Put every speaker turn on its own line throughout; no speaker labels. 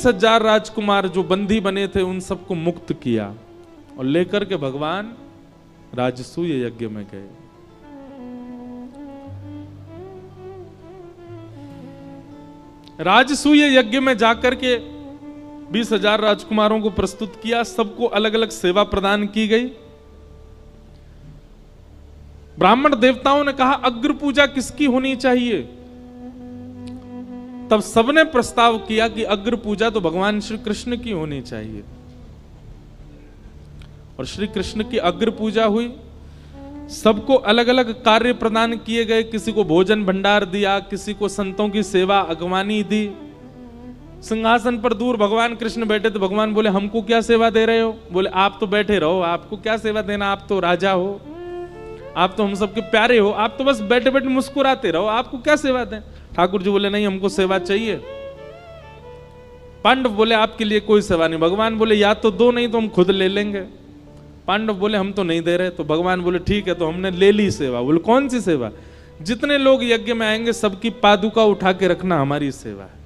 20,000 राजकुमार जो बंदी बने थे उन सबको मुक्त किया और लेकर के भगवान राजसूय यज्ञ में गए। राजसूय यज्ञ में जाकर के 20,000 राजकुमारों को प्रस्तुत किया, सबको अलग अलग सेवा प्रदान की गई। ब्राह्मण देवताओं ने कहा अग्र पूजा किसकी होनी चाहिए? तब सबने प्रस्ताव किया कि अग्र पूजा तो भगवान श्री कृष्ण की होनी चाहिए। और श्री कृष्ण की अग्र पूजा हुई, सबको अलग अलग कार्य प्रदान किए गए। किसी को भोजन भंडार दिया, किसी को संतों की सेवा अगवानी दी। सिंहासन पर दूर भगवान कृष्ण बैठे तो भगवान बोले हमको क्या सेवा दे रहे हो? बोले आप तो बैठे रहो, आपको क्या सेवा देना, आप तो राजा हो, आप तो हम सबके प्यारे हो, आप तो बस बैठे बैठे मुस्कुराते रहो, आपको क्या सेवा दें? ठाकुर जी बोले नहीं, हमको सेवा चाहिए। पांडव बोले आपके लिए कोई सेवा नहीं। भगवान बोले या तो दो, नहीं तो हम खुद ले लेंगे। पांडव बोले हम तो नहीं दे रहे। तो भगवान बोले ठीक है, तो हमने ले ली सेवा। बोले कौन सी सेवा? जितने लोग यज्ञ में आएंगे सबकी पादुका उठा के रखना हमारी सेवा है।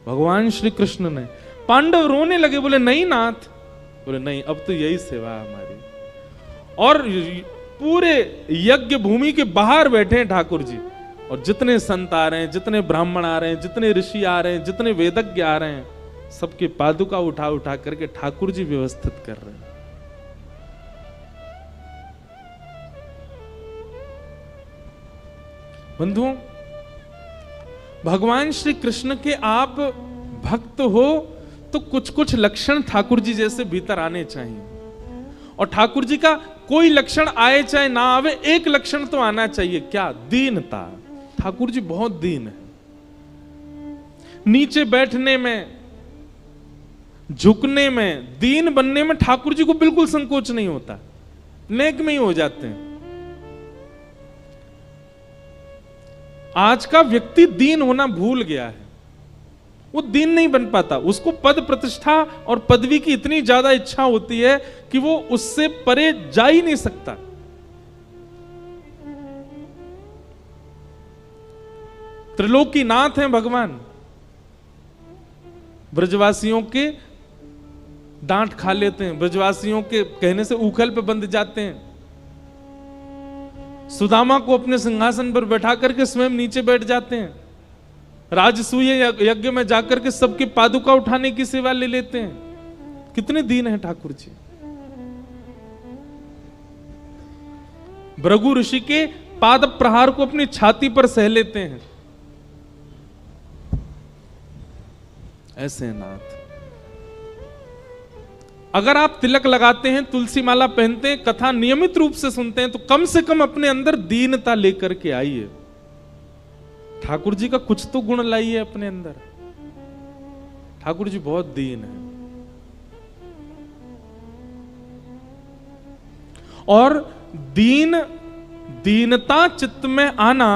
भगवान श्री कृष्ण ने, पांडव रोने लगे, बोले नहीं नाथ। बोले नहीं, अब तो यही सेवा है हमारी। और पूरे यज्ञ भूमि के बाहर बैठे हैं ठाकुर जी, और जितने संत आ रहे हैं, जितने ब्राह्मण आ रहे हैं, जितने ऋषि आ रहे हैं, जितने वेदज्ञ आ रहे हैं, सबके पादुका उठा उठा करके ठाकुर जी व्यवस्थित कर रहे हैं। बंधुओं, भगवान श्री कृष्ण के आप भक्त हो तो कुछ कुछ लक्षण ठाकुर जी जैसे भीतर आने चाहिए। और ठाकुर जी का कोई लक्षण आए चाहे ना आवे, एक लक्षण तो आना चाहिए। क्या? दीनता। ठाकुर जी बहुत दीन है। नीचे बैठने में, झुकने में, दीन बनने में ठाकुर जी को बिल्कुल संकोच नहीं होता, नेक में ही हो जाते हैं। आज का व्यक्ति दीन होना भूल गया है, वो दीन नहीं बन पाता। उसको पद प्रतिष्ठा और पदवी की इतनी ज्यादा इच्छा होती है कि वो उससे परे जा ही नहीं सकता। त्रिलोकीनाथ हैं भगवान, ब्रजवासियों के डांट खा लेते हैं, ब्रजवासियों के कहने से उखल पे बंध जाते हैं। सुदामा को अपने सिंहासन पर बैठा करके स्वयं नीचे बैठ जाते हैं। राजसूय यज्ञ में जाकर के सबके पादुका उठाने की सेवा ले लेते हैं। कितने दीन हैं ठाकुर जी। भृगु ऋषि के पाद प्रहार को अपनी छाती पर सह लेते हैं। ऐसे नाथ। अगर आप तिलक लगाते हैं, तुलसी माला पहनते हैं, कथा नियमित रूप से सुनते हैं, तो कम से कम अपने अंदर दीनता लेकर के आइए। ठाकुर जी का कुछ तो गुण लाइए अपने अंदर। ठाकुर जी बहुत दीन है। और दीनता चित्त में आना,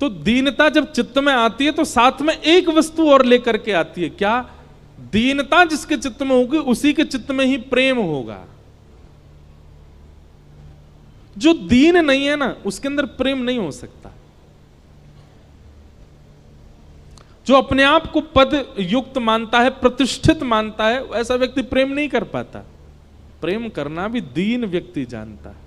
तो दीनता जब चित्त में आती है तो साथ में एक वस्तु और लेकर के आती है। क्या? दीनता जिसके चित्त में होगी उसी के चित्त में ही प्रेम होगा। जो दीन नहीं है ना, उसके अंदर प्रेम नहीं हो सकता। जो अपने आप को पद युक्त मानता है, प्रतिष्ठित मानता है, ऐसा व्यक्ति प्रेम नहीं कर पाता। प्रेम करना भी दीन व्यक्ति जानता है।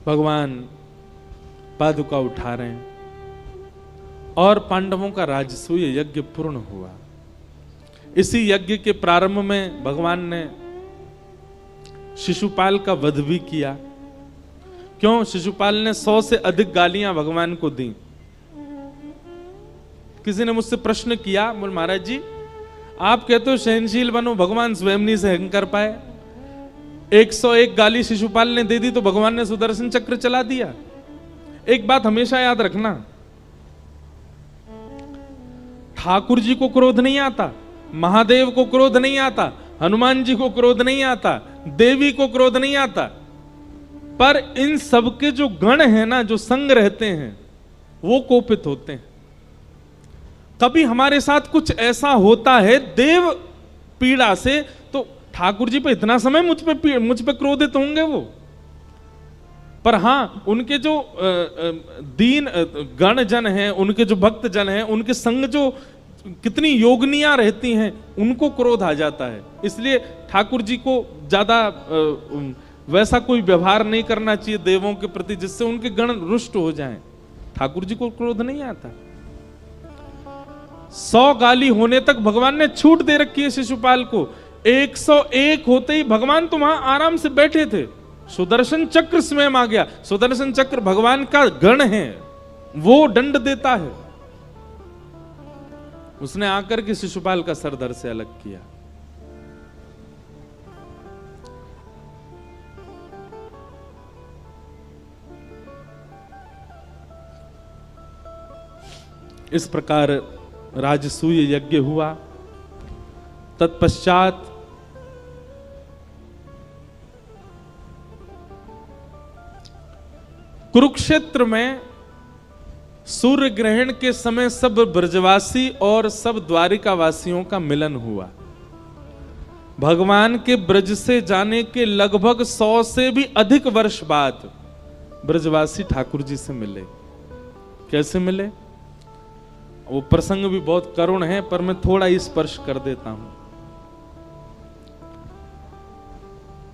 भगवान पादुका उठा रहे हैं और पांडवों का राजसूय यज्ञ पूर्ण हुआ। इसी यज्ञ के प्रारंभ में भगवान ने शिशुपाल का वध भी किया। क्यों? शिशुपाल ने 100 से अधिक गालियां भगवान को दी। किसी ने मुझसे प्रश्न किया, बोल महाराज जी आप कहते हो सहनशील बनो, भगवान स्वयं नहीं सहन कर पाए। 101 गाली शिशुपाल ने दे दी तो भगवान ने सुदर्शन चक्र चला दिया। एक बात हमेशा याद रखना, ठाकुर जी को क्रोध नहीं आता, महादेव को क्रोध नहीं आता, हनुमान जी को क्रोध नहीं आता, देवी को क्रोध नहीं आता, पर इन सबके जो गण हैं ना, जो संग रहते हैं, वो कोपित होते हैं। कभी हमारे साथ कुछ ऐसा होता है देव पीड़ा से, तो ठाकुर जी पे इतना समय मुझ पे क्रोधित होंगे वो? पर हाँ, उनके जो दीन गण जन हैं, उनके जो भक्त जन हैं, उनके संग जो कितनी योगनियां रहती हैं, उनको क्रोध आ जाता है। इसलिए ठाकुर जी को ज्यादा वैसा कोई व्यवहार नहीं करना चाहिए देवों के प्रति जिससे उनके गण रुष्ट हो जाएं। ठाकुर जी को क्रोध नहीं आता। 100 गाली होने तक भगवान ने छूट दे रखी है शिशुपाल को। 101 होते ही भगवान तो वहां आराम से बैठे थे, सुदर्शन चक्र स्वयं आ गया। सुदर्शन चक्र भगवान का गण है, वो दंड देता है। उसने आकर के शिशुपाल का सर धड़ से अलग किया। इस प्रकार राजसूय यज्ञ हुआ। तत्पश्चात कुरुक्षेत्र में सूर्य ग्रहण के समय सब ब्रजवासी और सब द्वारिका वासियों का मिलन हुआ। भगवान के ब्रज से जाने के लगभग 100 से भी अधिक वर्ष बाद ब्रजवासी ठाकुर जी से मिले। कैसे मिले? वो प्रसंग भी बहुत करुण है, पर मैं थोड़ा स्पर्श कर देता हूं।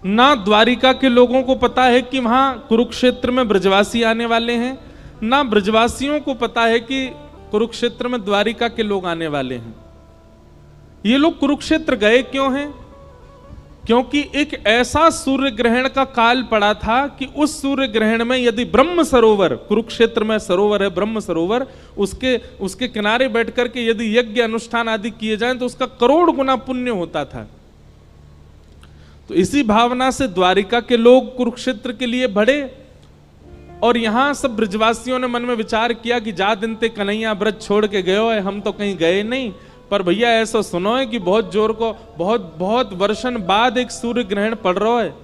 ना द्वारिका के लोगों को पता है कि वहां कुरुक्षेत्र में ब्रजवासी आने वाले हैं, ना ब्रजवासियों को पता है कि कुरुक्षेत्र में द्वारिका के लोग आने वाले हैं। ये लोग कुरुक्षेत्र गए क्यों हैं? क्योंकि एक ऐसा सूर्य ग्रहण का काल पड़ा था कि उस सूर्य ग्रहण में यदि ब्रह्म सरोवर, कुरुक्षेत्र में सरोवर है ब्रह्म सरोवर, उसके किनारे बैठ करके यदि यज्ञ अनुष्ठान आदि किए जाएं तो उसका करोड़ गुना पुण्य होता था। तो इसी भावना से द्वारिका के लोग कुरुक्षेत्र के लिए बढ़े और यहां सब ब्रजवासियों ने मन में विचार किया कि जा दिन ते कन्हैया ब्रज छोड़ के गयो है, हम तो कहीं गए नहीं। पर भैया ऐसा सुनो है कि बहुत जोर को बहुत वर्षन बाद एक सूर्य ग्रहण पड़ रहा है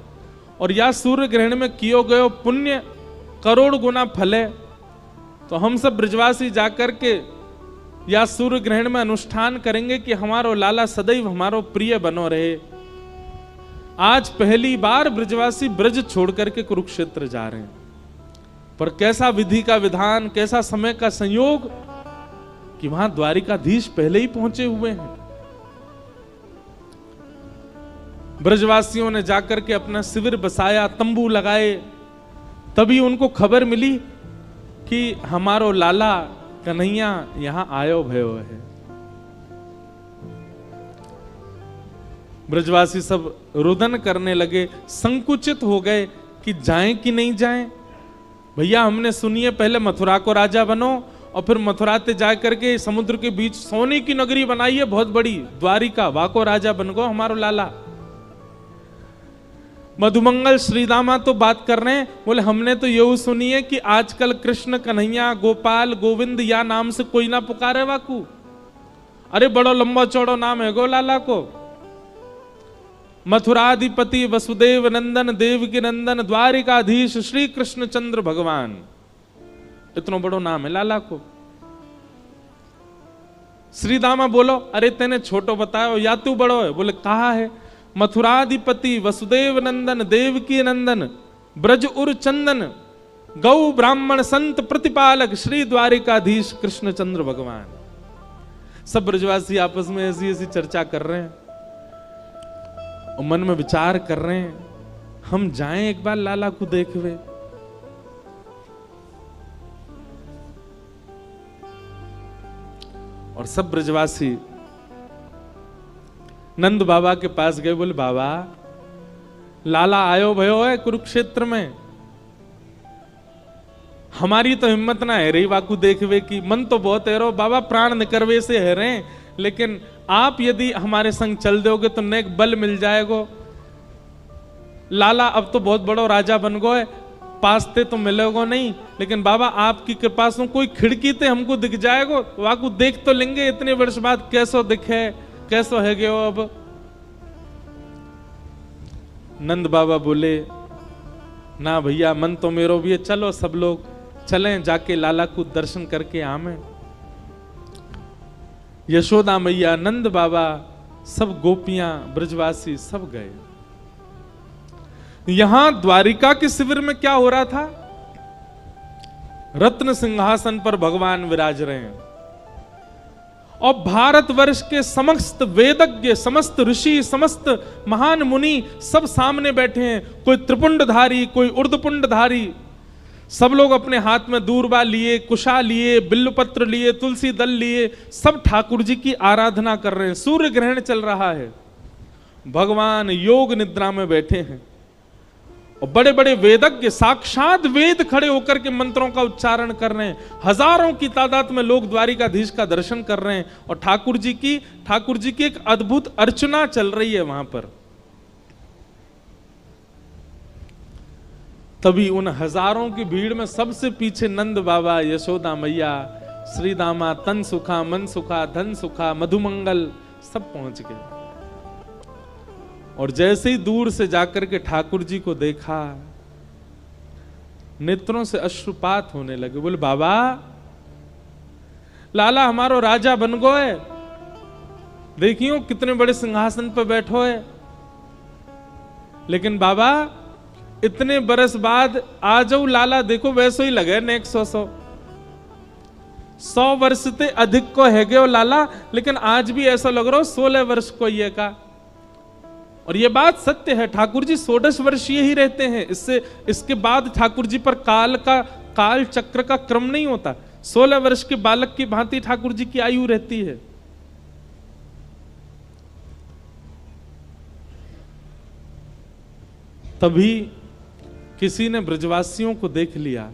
और या सूर्य ग्रहण में कियो गयो पुण्य करोड़ गुना फल है। तो हम सब ब्रजवासी जाकर के या सूर्य ग्रहण में अनुष्ठान करेंगे कि हमारो लाला सदैव हमारो प्रिय बनो रहे। आज पहली बार ब्रजवासी ब्रज छोड़ करके कुरुक्षेत्र जा रहे हैं। पर कैसा विधि का विधान, कैसा समय का संयोग कि वहां द्वारिकाधीश पहले ही पहुंचे हुए हैं। ब्रजवासियों ने जाकर के अपना शिविर बसाया, तंबू लगाए। तभी उनको खबर मिली कि हमारो लाला कन्हैया यहां आयो भयो है। ब्रजवासी सब रुदन करने लगे, संकुचित हो गए कि जाएं कि नहीं जाएं। भैया हमने सुनिए पहले मथुरा को राजा बनो और फिर मथुरा से जा करके समुद्र के बीच सोने की नगरी बनाई है बहुत बड़ी द्वारिका, वाको राजा बन गो हमारो लाला। मधुमंगल श्रीदामा तो बात कर रहे हैं, बोले हमने तो ये सुनी है कि आजकल कृष्ण कन्हैया गोपाल गोविंद या नाम से कोई ना पुकारे वाकू। अरे बड़ो लंबा चौड़ो नाम है गो लाला को। मथुराधिपति वसुदेव नंदन देवकी नंदन द्वारिकाधीश श्री कृष्ण चंद्र भगवान, इतना बड़ो नाम है लाला को। श्रीदामा बोलो अरे तेने छोटो बतायो या तू बड़ो है? बोले कहा है? मथुराधिपति वसुदेव नंदन देवकी नंदन ब्रज उर चंदन गौ ब्राह्मण संत प्रतिपालक श्री द्वारिकाधीश कृष्ण चंद्र भगवान। सब ब्रजवासी आपस में ऐसी ऐसी चर्चा कर रहे हैं और मन में विचार कर रहे हैं हम जाएं एक बार लाला को देखवे। और सब ब्रजवासी नंद बाबा के पास गए, बोले बाबा लाला आयो भयो है कुरुक्षेत्र में, हमारी तो हिम्मत ना है रही वाकू देखवे की, मन तो बहुत है रो बाबा प्राण निकरवे से है रहे, लेकिन आप यदि हमारे संग चल दोगे तो नेक बल मिल जाएगो। लाला अब तो बहुत बड़ो राजा बन गो है, पासते तो मिलेगो नहीं, लेकिन बाबा आपकी कृपा से कोई खिड़की ते हमको दिख जाएगो, वाकू देख तो लेंगे इतने वर्ष बाद कैसो दिखे कैसो है गयो। अब नंद बाबा बोले ना भैया मन तो मेरो भी है, चलो सब लोग चलें जाके लाला को दर्शन करके आमे। यशोदा मैया नंद बाबा सब गोपियां ब्रजवासी सब गए। यहां द्वारिका के शिविर में क्या हो रहा था? रत्न सिंहासन पर भगवान विराज रहे हैं और भारतवर्ष के समस्त वेदज्ञ, समस्त ऋषि, समस्त महान मुनि सब सामने बैठे हैं। कोई त्रिपुंडधारी, कोई ऊर्ध्वपुंडधारी, सब लोग अपने हाथ में दूर्वा लिए, कुशा लिए, बिल्वपत्र लिए, तुलसी दल लिए, सब ठाकुर जी की आराधना कर रहे हैं। सूर्य ग्रहण चल रहा है, भगवान योग निद्रा में बैठे हैं और बड़े बड़े वेदज्ञ, साक्षात वेद खड़े होकर के मंत्रों का उच्चारण कर रहे हैं। हजारों की तादाद में लोग द्वारिकाधीश का दर्शन कर रहे हैं और ठाकुर जी की एक अद्भुत अर्चना चल रही है वहां पर। तभी उन हजारों की भीड़ में सबसे पीछे नंद बाबा, यशोदा मैया, श्री दामा, तन सुखा, मन सुखा, धन सुखा, मधुमंगल सब पहुंच गए। और जैसे ही दूर से जाकर के ठाकुर जी को देखा, नेत्रों से अश्रुपात होने लगे। बोले बाबा, लाला हमारो राजा बन गए, देखियो कितने बड़े सिंहासन पर बैठो है। लेकिन बाबा इतने बरस बाद आ जाओ लाला, देखो वैसो ही लगे नेक 100 वर्ष से अधिक को है गए लाला, लेकिन आज भी ऐसा लग रहा हो 16 वर्ष को ये का। और ये बात सत्य है, ठाकुर जी 16 वर्षीय ही रहते हैं। इसके बाद ठाकुर जी पर काल चक्र का क्रम नहीं होता। 16 वर्ष के बालक की भांति ठाकुर जी की आयु रहती है। तभी किसी ने ब्रजवासियों को देख लिया,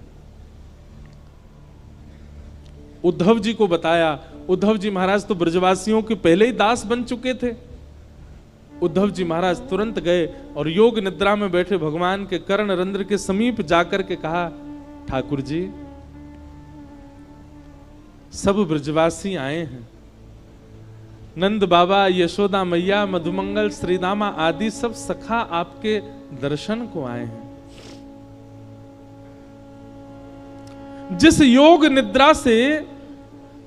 उद्धव जी को बताया। उद्धव जी महाराज तो ब्रजवासियों के पहले ही दास बन चुके थे। उद्धव जी महाराज तुरंत गए और योग निद्रा में बैठे भगवान के कर्ण रंध्र के समीप जाकर के कहा, ठाकुर जी सब ब्रजवासी आए हैं, नंद बाबा, यशोदा मैया, मधुमंगल, श्रीदामा आदि सब सखा आपके दर्शन को आए हैं। जिस योग निद्रा से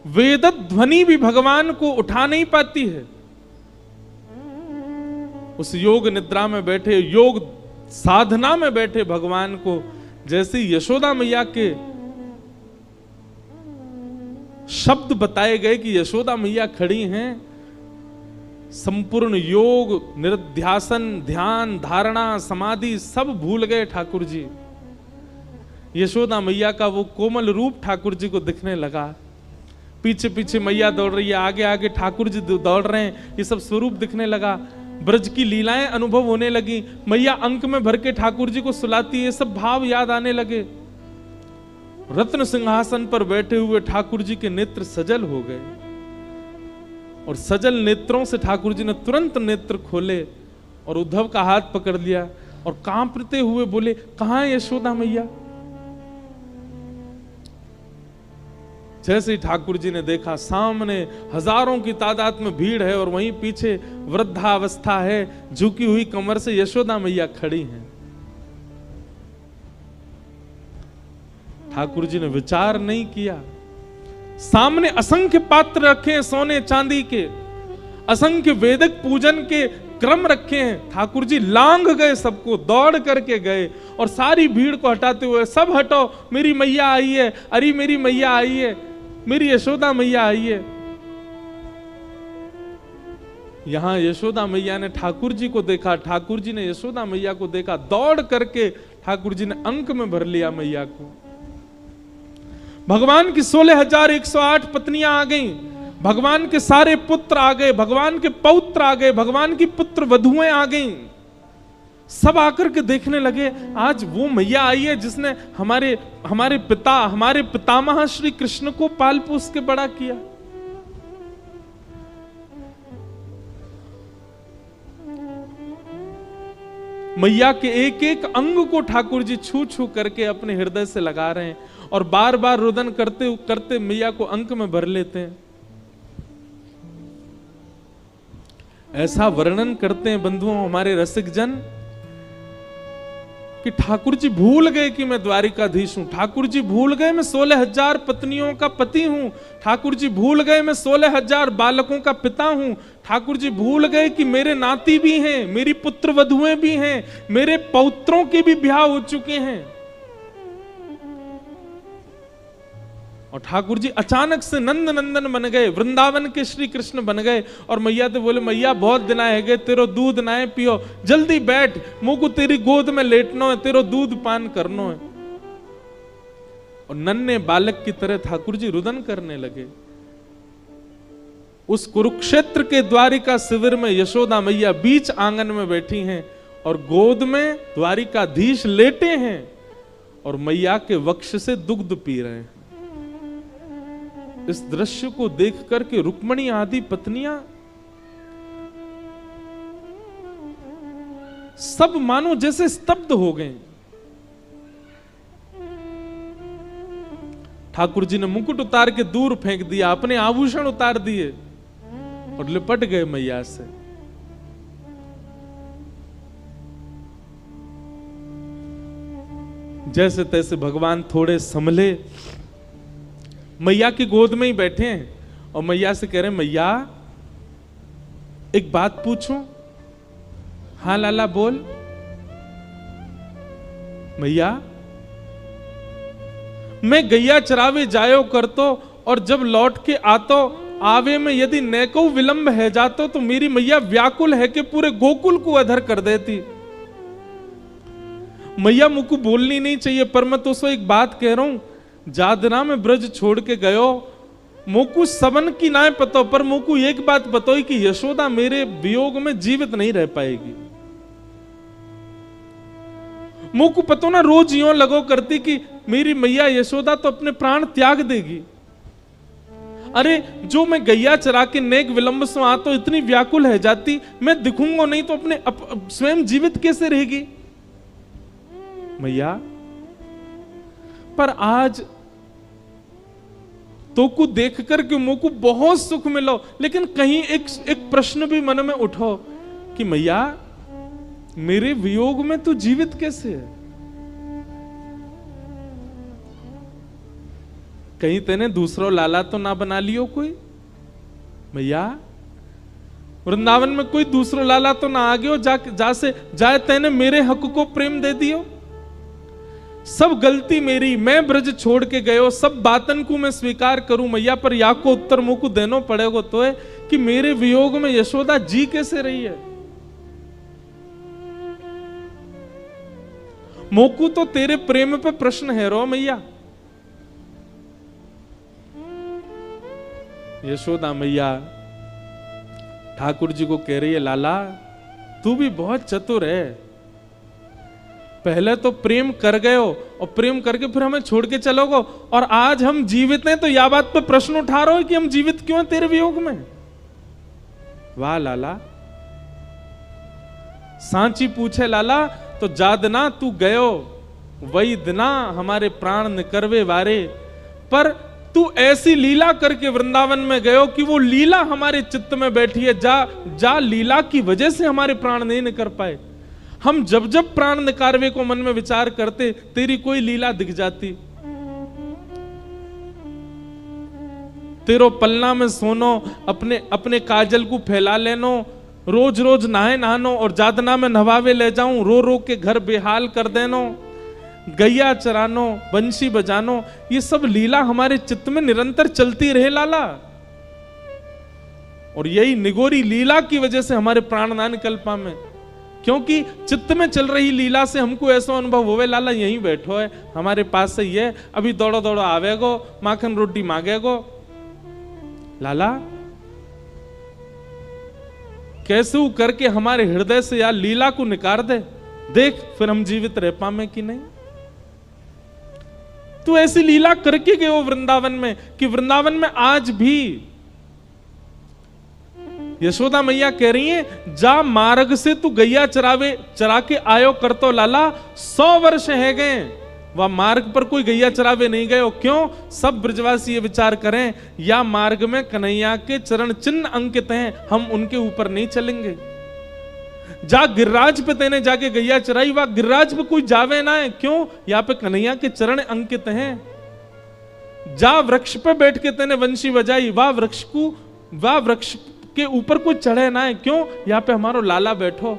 वेद ध्वनि भी भगवान को उठा नहीं पाती है, उस योग निद्रा में बैठे, योग साधना में बैठे भगवान को जैसे यशोदा मैया के शब्द बताए गए कि यशोदा मैया खड़ी हैं, संपूर्ण योग, निरध्यासन, ध्यान, धारणा, समाधि सब भूल गए ठाकुर जी। यशोदा मैया का वो कोमल रूप ठाकुर जी को दिखने लगा। पीछे पीछे मैया दौड़ रही है, आगे आगे ठाकुर जी दौड़ रहे हैं, ये सब स्वरूप दिखने लगा। ब्रज की लीलाएं अनुभव होने लगी। मैया अंक में भर के ठाकुर जी को सुलाती है, सब भाव याद आने लगे। रत्न सिंहासन पर बैठे हुए ठाकुर जी के नेत्र सजल हो गए और सजल नेत्रों से ठाकुर जी ने तुरंत नेत्र खोले और उद्धव का हाथ पकड़ लिया और कांपते हुए बोले, कहां है यशोदा मैया? जैसे ही ठाकुर जी ने देखा, सामने हजारों की तादाद में भीड़ है और वहीं पीछे वृद्धावस्था है, झुकी हुई कमर से यशोदा मैया खड़ी हैं। ठाकुर जी ने विचार नहीं किया। सामने असंख्य पात्र रखे हैं सोने चांदी के, असंख्य वेदिक पूजन के क्रम रखे हैं। ठाकुर जी लांघ गए, सबको दौड़ करके गए और सारी भीड़ को हटाते हुए, सब हटो, मेरी मैया आई है, अरे मेरी मैया आई है, मेरी यशोदा मैया आई है। यहां यशोदा मैया ने ठाकुर जी को देखा, ठाकुर जी ने यशोदा मैया को देखा, दौड़ करके ठाकुर जी ने अंक में भर लिया मैया को। भगवान की 16,108 पत्नियां आ गईं, भगवान के सारे पुत्र आ गए, भगवान के पौत्र आ गए, भगवान की पुत्र वधुएं आ गईं। सब आकर के देखने लगे, आज वो मैया आई है जिसने हमारे पितामह श्री कृष्ण को पाल पोस के बड़ा किया। मैया के एक एक अंग को ठाकुर जी छू छू करके अपने हृदय से लगा रहे हैं और बार बार रुदन करते करते मैया को अंक में भर लेते हैं। ऐसा वर्णन करते हैं बंधुओं हमारे रसिक जन कि ठाकुर जी भूल गए कि मैं द्वारिकाधीश हूं, ठाकुर जी भूल गए मैं 16,000 पत्नियों का पति हूं, ठाकुर जी भूल गए मैं 16,000 बालकों का पिता हूं, ठाकुर जी भूल गए कि मेरे नाती भी हैं, मेरी पुत्र वधुएं भी हैं, मेरे पौत्रों के भी ब्याह हो चुके हैं। और ठाकुर जी अचानक से नंद नंदन बन गए, वृंदावन के श्री कृष्ण बन गए। और मैया तो बोले, मैया बहुत दिन आए गए, तेरो दूध नाए पियो, जल्दी बैठ, मुझको तेरी गोद में लेटनो है, तेरो दूध पान करनो है। और नन्हे बालक की तरह ठाकुर जी रुदन करने लगे। उस कुरुक्षेत्र के द्वारिका शिविर में यशोदा मैया बीच आंगन में बैठी हैं और गोद में द्वारिकाधीश लेटे हैं और मैया के वक्ष से दुग्ध पी रहे हैं। इस दृश्य को देख करके रुक्मणी आदि पत्नियां सब मानो जैसे स्तब्ध हो गए। ठाकुर जी ने मुकुट उतार के दूर फेंक दिया, अपने आभूषण उतार दिए और लिपट गए मैया से। जैसे तैसे भगवान थोड़े संभले, मैया की गोद में ही बैठे हैं और मैया से कह रहे हैं, मैया एक बात पूछूं? हाँ लाला बोल। मैया मैं गैया चरावे जायो करतो और जब लौट के आतो आवे में यदि नेको विलंब है जातो तो मेरी मैया व्याकुल है कि पूरे गोकुल को अधर कर देती। मैया मुझको बोलनी नहीं चाहिए पर मैं तो उसको एक बात कह रहा हूं, जादना में ब्रज छोड़ के गयो, मोकू सबन की ना पतो पर मोकू एक बात पतो कि यशोदा मेरे वियोग में जीवित नहीं रह पाएगी। मोकू पतो ना रोज यूं लगो करती कि मेरी मैया यशोदा तो अपने प्राण त्याग देगी। अरे जो मैं गैया चरा के नेक विलंब से आ तो इतनी व्याकुल है जाती, मैं दिखूंगा नहीं तो अपने स्वयं जीवित कैसे रहेगी मैया। पर आज तो को देख कर के मुझको बहुत सुख मिलो, लेकिन कहीं एक प्रश्न भी मन में उठो कि मैया मेरे वियोग में तू जीवित कैसे है? कहीं तेने दूसरा लाला तो ना बना लियो कोई? मैया वृंदावन में कोई दूसरा लाला तो ना आ गयो जाए तेने मेरे हक को प्रेम दे दियो? सब गलती मेरी, मैं ब्रज छोड़ के गयो, सब बातन को मैं स्वीकार करूं मैया, पर या को उत्तर मुंह को देनो पड़ेगा तो है कि मेरे वियोग में यशोदा जी कैसे रही है? मोकू तो तेरे प्रेम पे प्रश्न है रो मैया। यशोदा मैया ठाकुर जी को कह रही है, लाला तू भी बहुत चतुर है, पहले तो प्रेम कर गए हो और प्रेम करके फिर हमें छोड़ के चलोगे और आज हम जीवित हैं तो यह बात पे प्रश्न उठा रहे हो कि हम जीवित क्यों हैं तेरे वियोग में? वाह लाला। सांची पूछे लाला तो जादना तू गयो वही दिना हमारे प्राण निकरवे वारे, पर तू ऐसी लीला करके वृंदावन में गयो कि वो लीला हमारे चित्त में बैठी है, जा लीला की वजह से हमारे प्राण नहीं निकर पाए। हम जब जब प्राण निकारवे को मन में विचार करते तेरी कोई लीला दिख जाती। तेरो पलना में सोनो, अपने काजल को फैला लेनो, रोज रोज नहाए नहानो और जादना में नहवावे ले जाऊं, रो रो के घर बेहाल कर देनो, गैया चरानो, बंशी बजानो, ये सब लीला हमारे चित्त में निरंतर चलती रहे लाला। और यही निगोरी लीला की वजह से हमारे प्राण ना निकल पाए, क्योंकि चित्त में चल रही लीला से हमको ऐसा अनुभव होवे लाला यहीं बैठो है हमारे पास से, ये अभी दौड़ो दौड़ो आवेगो, माखन रोटी मांगेगो। लाला कैसे करके हमारे हृदय से यार लीला को निकाल दे, देख फिर हम जीवित रह पाए कि नहीं। तू ऐसी लीला करके गए हो वृंदावन में कि वृंदावन में आज भी यशोदा मैया कह रही है, जा मार्ग से तू गैया चरा के आयो करतो लाला, 100 वर्ष है गए वह मार्ग पर कोई गैया चरावे नहीं गए हो। क्यों? सब ब्रजवासी ये विचार करें या मार्ग में कन्हैया के चरण चिन्ह अंकित हैं, हम उनके ऊपर नहीं चलेंगे। जा गिरिराज पे तेने जाके गैया चराई, वह गिरिराज पे कोई जावे ना है, क्यों? यहाँ पे कन्हैया के चरण अंकित हैं। जा वृक्ष पे बैठ के तेने वंशी बजाई, वह वृक्ष के ऊपर कोई चढ़े ना है, क्यों? यहाँ पे हमारो लाला बैठो।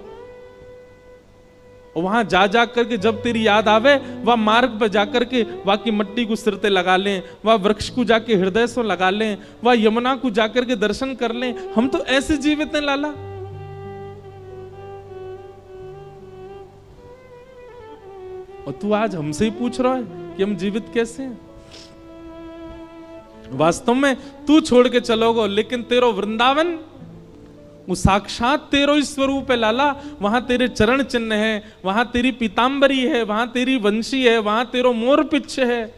वहां जा करके जब तेरी याद आवे, वह मार्ग पर जाकर के वहां की मट्टी को सिर पे लगा लें, वह वृक्ष को जाके हृदय से लगा लें, वह यमुना को जाकर के दर्शन कर लें। हम तो ऐसे जीवित हैं लाला। और तू आज हमसे ही पूछ रहा है कि हम जीवित कैसे हैं? वास्तव में तू छोड़ के चलोगो, लेकिन तेरो वृंदावन वो साक्षात तेरो ही स्वरूप है लाला। वहां तेरे चरण चिन्ह है, वहां तेरी पीतांबरी है, वहां तेरी वंशी है, वहां तेरो मोर पिच्छ है,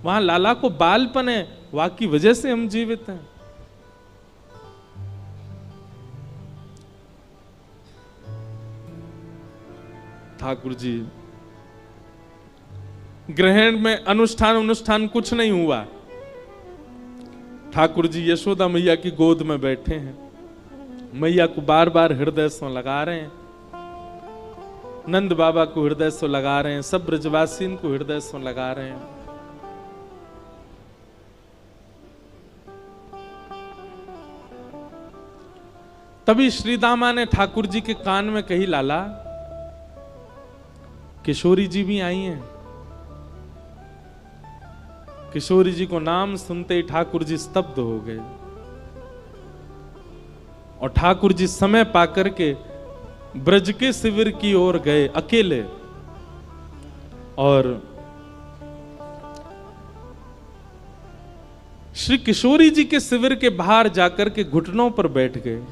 वहां लाला को बालपन है, वहां की वजह से हम जीवित हैं। ठाकुर जी ग्रहण में अनुष्ठान कुछ नहीं हुआ। ठाकुर जी यशोदा मैया की गोद में बैठे हैं, मैया को बार बार हृदय से लगा रहे हैं, नंद बाबा को हृदय से लगा रहे हैं, सब ब्रजवासीन को हृदय से लगा रहे हैं। तभी श्री दामा ने ठाकुर जी के कान में कही, लाला किशोरी जी भी आई हैं। किशोरी जी को नाम सुनते ही ठाकुर जी स्तब्ध हो गए और ठाकुर जी समय पाकर के ब्रज के शिविर की ओर गए अकेले, और श्री किशोरी जी के शिविर के बाहर जाकर के घुटनों पर बैठ गए।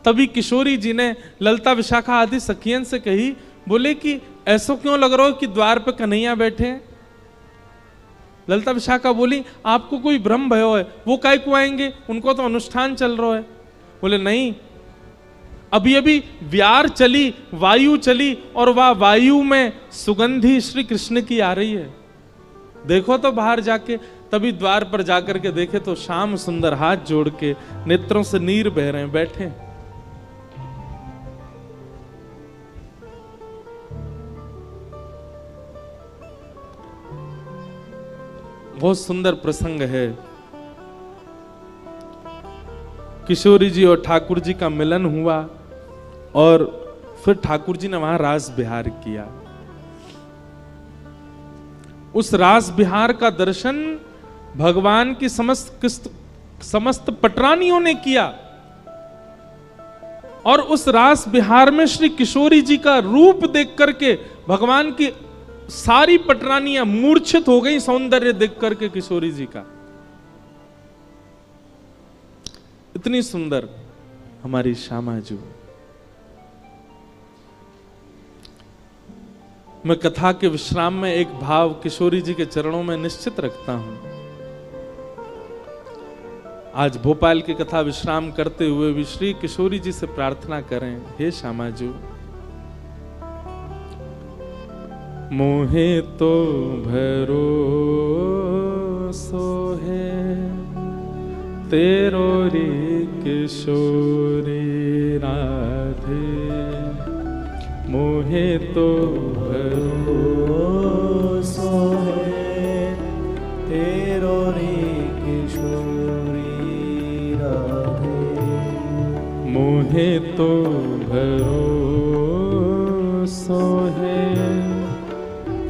तभी किशोरी जी ने ललता विशाखा आदि सखियन से कही, बोले कि ऐसा क्यों लग रहा हो कि द्वार पे कन्हैया बैठे हैं? ललता विशाखा बोली, आपको कोई भ्रम भयो है, वो काय को आएंगे, उनको तो अनुष्ठान चल रहा है। बोले नहीं, अभी अभी व्यार चली, वायु चली, और वह वायु में सुगंधी श्री कृष्ण की आ रही है। देखो तो बाहर जाके। तभी द्वार पर जाकर के देखे तो श्याम सुंदर हाथ जोड़ के नेत्रों से नीर बह रहे हैं, बैठे। बहुत सुंदर प्रसंग है। किशोरी जी और ठाकुर जी का मिलन हुआ और फिर ठाकुर जी ने वहां रास बिहार किया। उस रास बिहार का दर्शन भगवान की समस्त पटरानियों ने किया, और उस रास बिहार में श्री किशोरी जी का रूप देख करके भगवान की सारी पटरानियां मूर्छित हो गई सौंदर्य देख करके किशोरी जी का। इतनी सुंदर हमारी श्यामा जी। मैं कथा के विश्राम में एक भाव किशोरी जी के चरणों में निश्चित रखता हूं। आज भोपाल की कथा विश्राम करते हुए भी श्री किशोरी जी से प्रार्थना करें, हे श्यामा जी, मोहे तो भरोसो है तेरो रे किशोरी राधे, मोहे तो भरोसो है तेरो रे किशोरी राधे, मोहे तो भरोसो है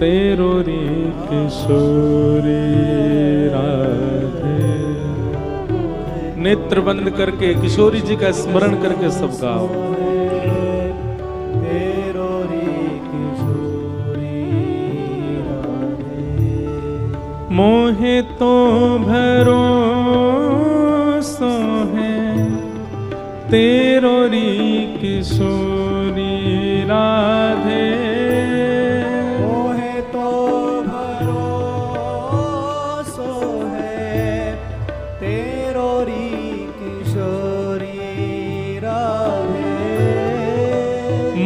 तेरो रे किशोरी राधे। नेत्र बंद करके किशोरी जी का स्मरण करके सब गाओ। तेरो रे किशोरी राधे, मोहे तो भरोसो है तेरो रे किशोरी राधे,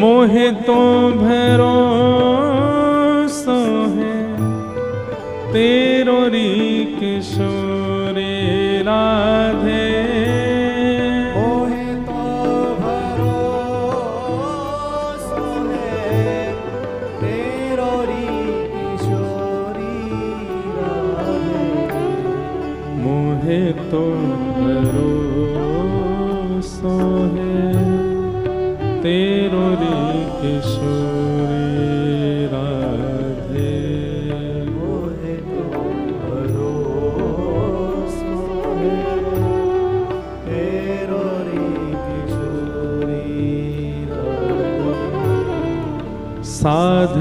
मोहे तो भरोसो है तेरो रे किशोरी राधे, मोहे तो तेरो रे किशोरी राधे।
मोहे तो भरोसो है तेरो रे किशोरी राधे।
साधनहीन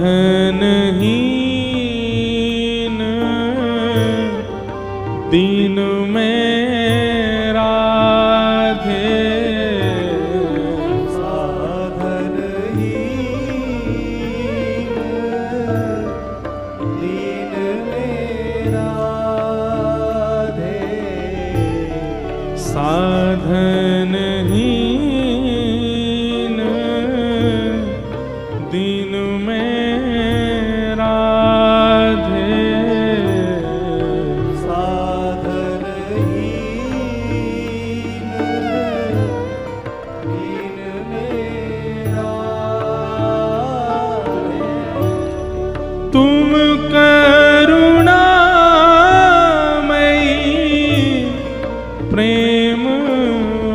दीन में राधे,
साधनहीन दीन में राधे।
साधनहीन दीन में राधे,
साधनहीन दीन में राधे।
तुम करुणामयी प्रेम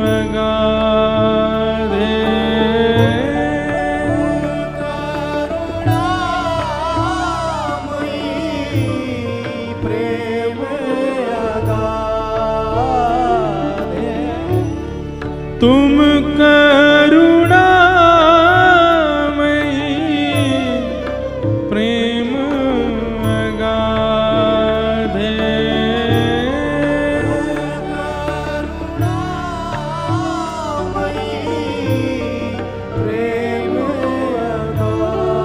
अगाधे,
करुणामयी प्रेम अगाधे।
तुम करुणामयी प्रेम अगाधे,
प्रेम अगाधे।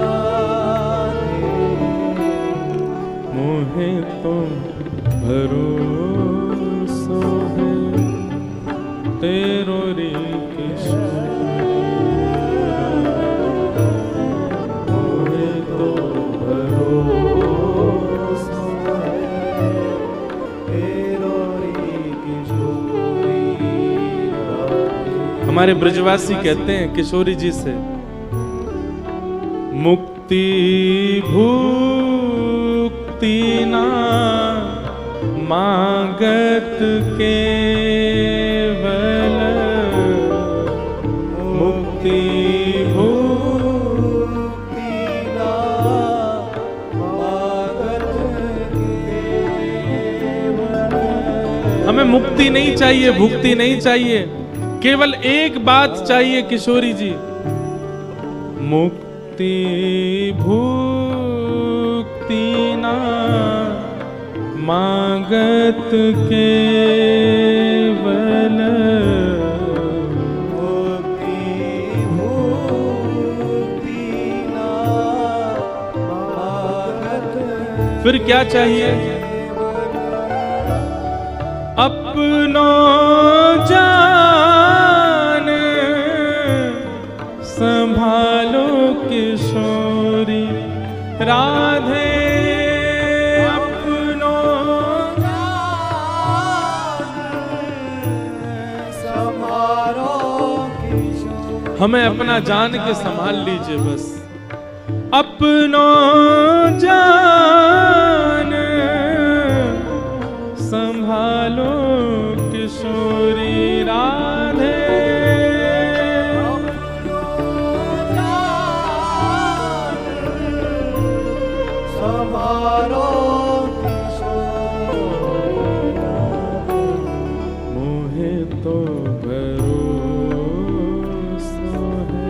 मोहे तो भरोसो है तेरो रे
मोहे तो भरोसो है तेरो रे किशोरी राधे।
हमारे ब्रजवासी कहते हैं किशोरी जी से, मुक्ति भुक्ति ना मांगत केवल, मुक्ति
मुक्ति ना मांगत केवल।
हमें मुक्ति नहीं चाहिए, भुक्ति नहीं चाहिए, केवल एक बात चाहिए किशोरी जी, मुक्ति भुक्ति ना मांगत केवल,
मुक्ति मुक्ति ना मांगत
फिर क्या चाहिए? अपनो जान संभालो किशोरी राधे, अपनो
संभालो किशोरी।
हमें अपना जान के संभाल लीजिए बस, अपनो जान संभालो किशोरी राधे,
संभालो किशोरी राधे।
मोहे तो भरोसो है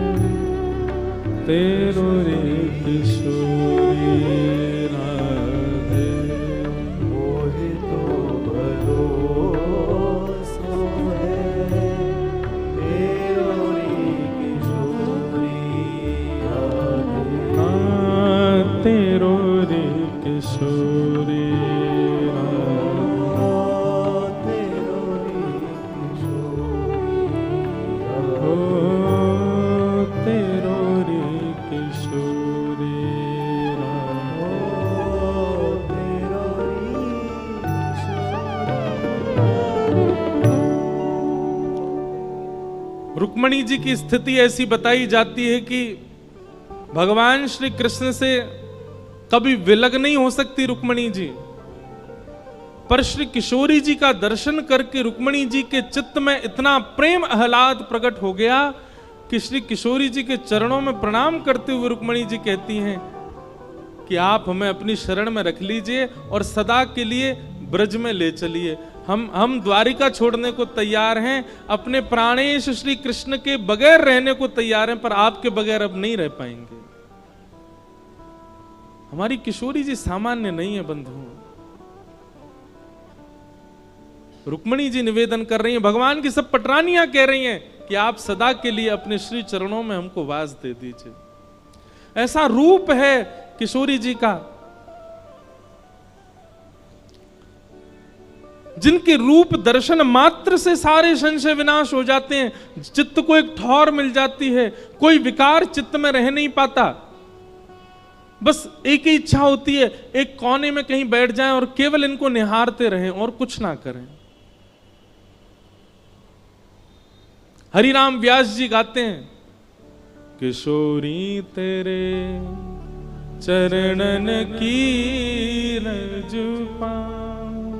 तेरो रे किशोरी राधे,
मोहे तो भरोसो है तेरो रे किशोरी राधे।
हाँ तेरो रे किशोरी राधे,
तेरो रे किशोरी
ओ
राधे।
तेरो रे किशोरी राधे।
तेरो रे किशोरी।
रुक्मणी जी की स्थिति ऐसी बताई जाती है कि भगवान श्री कृष्ण से कभी विलग नहीं हो सकती रुक्मणी जी, पर श्री किशोरी जी का दर्शन करके रुक्मणी जी के चित्त में इतना प्रेम आह्लाद प्रकट हो गया कि श्री किशोरी जी के चरणों में प्रणाम करते हुए रुक्मणी जी कहती हैं कि आप हमें अपनी शरण में रख लीजिए और सदा के लिए ब्रज में ले चलिए। हम द्वारिका छोड़ने को तैयार हैं, अपने प्राणेश श्री कृष्ण के बगैर रहने को तैयार हैं, पर आपके बगैर अब नहीं रह पाएंगे। हमारी किशोरी जी सामान्य नहीं है बंधुओं। रुक्मणी जी निवेदन कर रही हैं, भगवान की सब पटरानियां कह रही हैं कि आप सदा के लिए अपने श्री चरणों में हमको वास दे दीजिए। ऐसा रूप है किशोरी जी का, जिनके रूप दर्शन मात्र से सारे संशय विनाश हो जाते हैं। चित्त को एक ठौर मिल जाती है, कोई विकार चित्त में रह नहीं पाता। बस एक ही इच्छा होती है, एक कोने में कहीं बैठ जाएं और केवल इनको निहारते रहें और कुछ ना करें। हरिराम व्यास जी गाते हैं, किशोरी तेरे चरणन की रज पाऊं,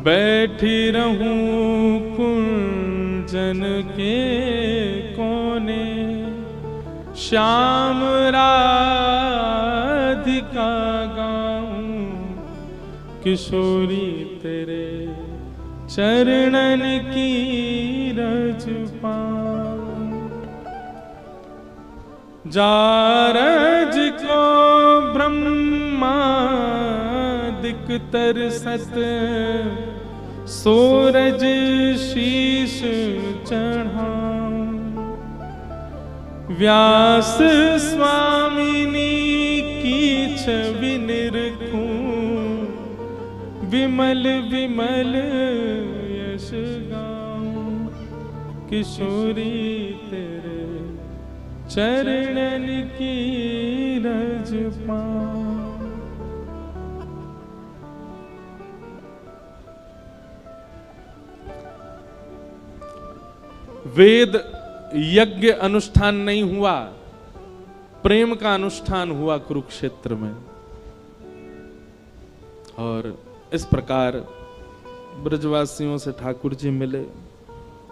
बैठी रहूं कुंजन के कोने, श्याम राधिका गाऊं, किशोरी तेरे चरणन की रज पाऊं। जारज को ब्रह्मादिक तरसत, सूरज शीश चढ़ाऊं, व्यास स्वामिनी की छवि निरखूं, विमल विमल यश गाऊं, किशोरी तेरे चरणन की रज पाऊं। वेद यज्ञ अनुष्ठान नहीं हुआ, प्रेम का अनुष्ठान हुआ कुरुक्षेत्र में। और इस प्रकार ब्रजवासियों से ठाकुर जी मिले।